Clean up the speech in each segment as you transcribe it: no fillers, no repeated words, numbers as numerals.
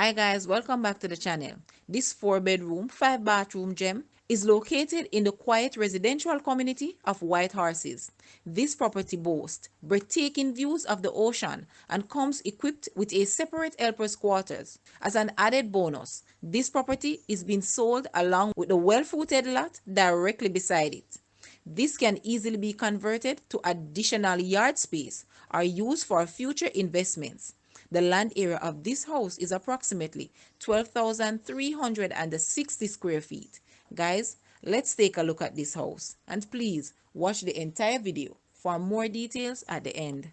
Hi guys, welcome back to the channel. This 4-bedroom, 5-bathroom gem is located in the quiet residential community of White Horses. This property boasts breathtaking views of the ocean and comes equipped with a separate helper's quarters. As an added bonus, this property is being sold along with the well-footed lot directly beside it. This can easily be converted to additional yard space or used for future investments. The land area of this house is approximately 12,360 square feet. Guys, let's take a look at this house and please watch the entire video for more details at the end.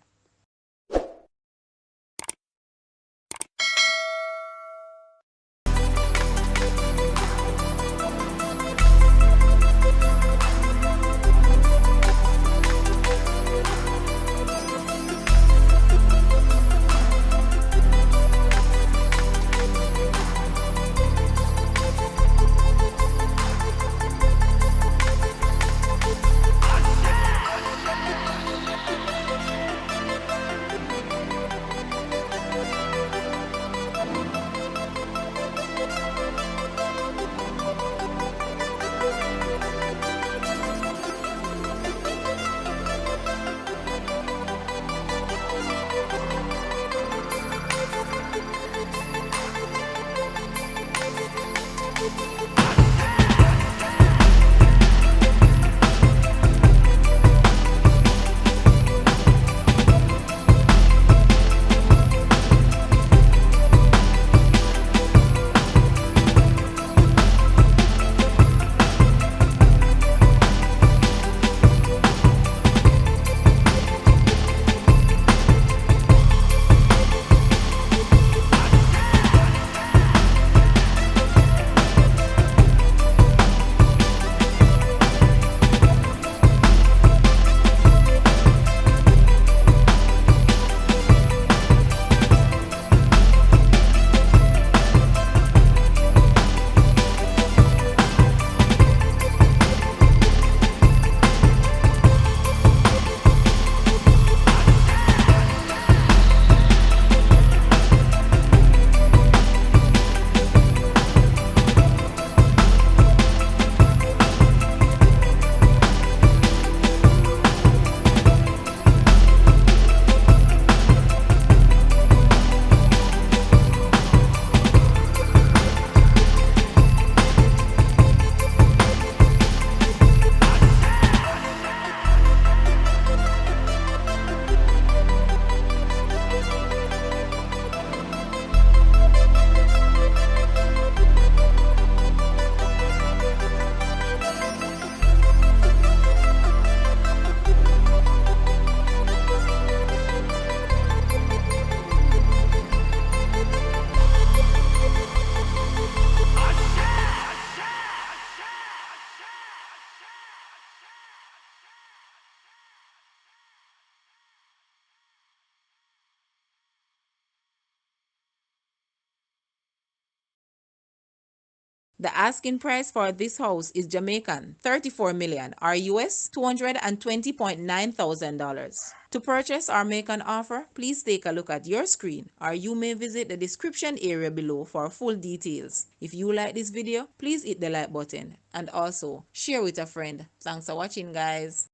The asking price for this house is Jamaican 34 million or US $220,900. To purchase or make an offer, please take a look at your screen or you may visit the description area below for full details. If you like this video, please hit the like button and also share with a friend. Thanks for watching, guys.